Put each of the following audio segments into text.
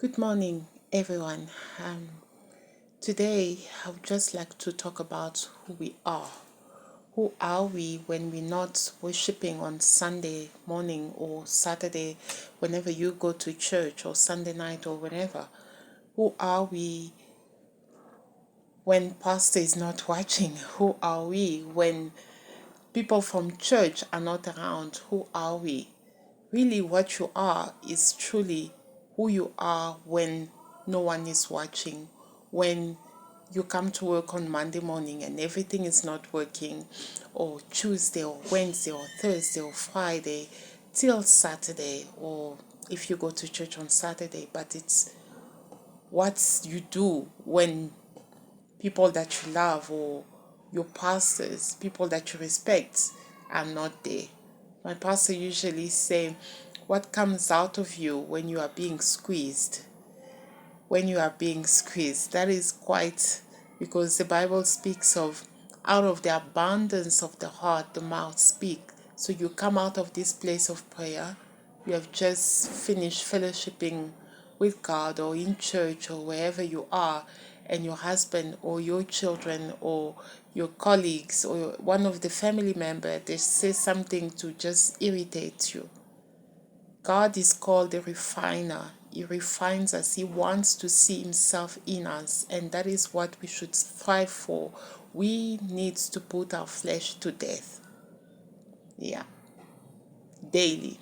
Good morning, everyone. Um, Today, I would just like to talk about who we are. Who are we when we're not worshiping on Sunday morning or Saturday, whenever you go to church, or Sunday night or whenever? Who are we when pastor is not watching? Who are we when people from church are not around? Who are we? Really, what you are is truly who you are when no one is watching, when you come to work on Monday morning and everything is not working, or Tuesday or Wednesday or Thursday or Friday till Saturday, or if you go to church on Saturday. But it's what you do when people that you love or your pastors, people that you respect, are not there. My pastor usually say, what comes out of you when you are being squeezed? When you are being squeezed, that is quite, because the Bible speaks of out of the abundance of the heart, the mouth speak. So you come out of this place of prayer, you have just finished fellowshipping with God or in church or wherever you are, and your husband or your children or your colleagues or one of the family member, they say something to just irritate you. God is called the refiner. He refines us. He wants to see himself in us, and that is what we should strive for. We need to put our flesh to death. Yeah, daily.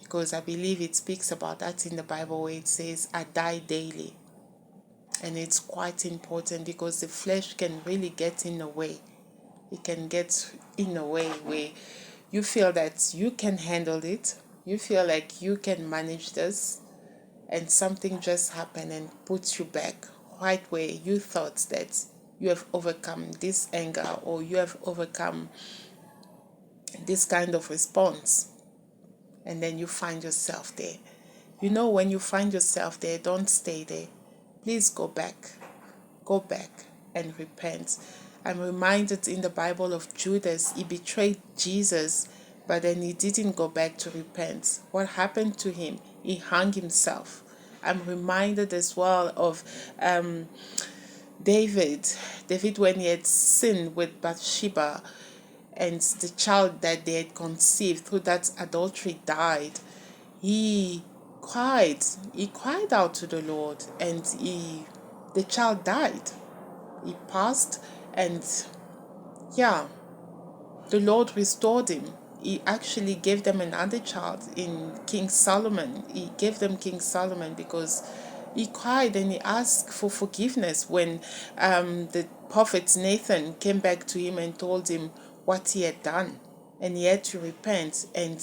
Because I believe it speaks about that in the Bible where it says, I die daily. And it's quite important because the flesh can really get in the way. It can get in a way where you feel that you can handle it. You feel like you can manage this, and something just happened and puts you back right where you thought that you have overcome this anger or you have overcome this kind of response, and then you find yourself there. You know, when you find yourself there, don't stay there. Please go back. Go back and repent. I'm reminded in the Bible of Judas. He betrayed Jesus, but then he didn't go back to repent. What happened to him? He hung himself. I'm reminded as well of David. David, when he had sinned with Bathsheba, and the child that they had conceived through that adultery died, he cried. He cried out to the Lord, and the child died. He passed, and yeah, the Lord restored him. He actually gave them another child in King Solomon. He gave them King Solomon because he cried and he asked for forgiveness when the prophet Nathan came back to him and told him what he had done. And he had to repent. And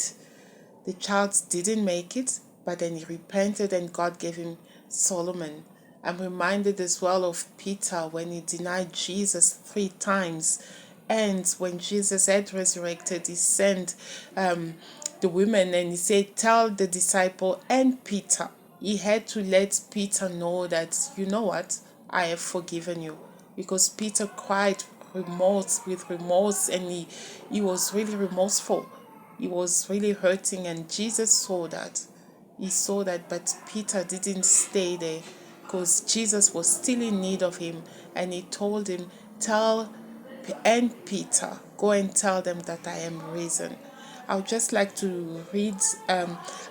the child didn't make it, but then he repented and God gave him Solomon. I'm reminded as well of Peter when he denied Jesus 3 times. And when Jesus had resurrected, he sent the women and he said, tell the disciple and Peter. He had to let Peter know that, you know what, I have forgiven you. Because Peter cried with remorse, and he was really remorseful. He was really hurting, and Jesus saw that. He saw that, but Peter didn't stay there because Jesus was still in need of him, and he told him, tell and Peter, go and tell them that I am risen. I would just like to read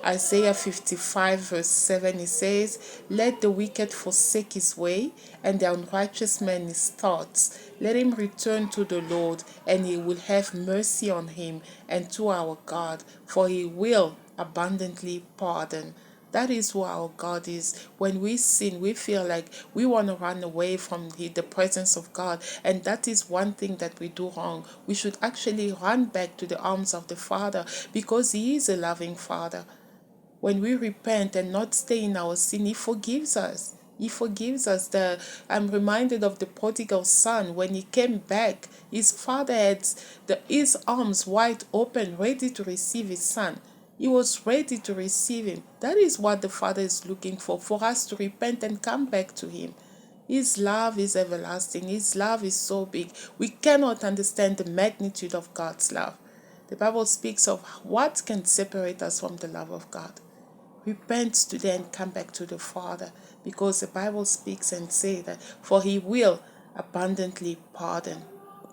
Isaiah 55 verse 7. It says, let the wicked forsake his way, and the unrighteous man his thoughts. Let him return to the Lord, and he will have mercy on him, and to our God, for he will abundantly pardon. That is who our God is. When we sin, we feel like we want to run away from the presence of God. And that is one thing that we do wrong. We should actually run back to the arms of the Father because He is a loving Father. When we repent and not stay in our sin, He forgives us. He forgives us. I'm reminded of the prodigal son. When he came back, his father had his arms wide open, ready to receive his son. He was ready to receive him. That is what the Father is looking for us to repent and come back to Him. His love is everlasting. His love is so big. We cannot understand the magnitude of God's love. The Bible speaks of what can separate us from the love of God. Repent today and come back to the Father, because the Bible speaks and says that for He will abundantly pardon.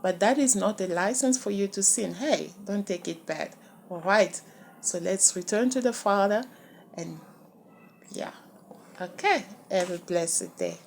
But that is not a license for you to sin. Hey, don't take it bad. All right. So let's return to the Father and yeah. Okay. Have a blessed day.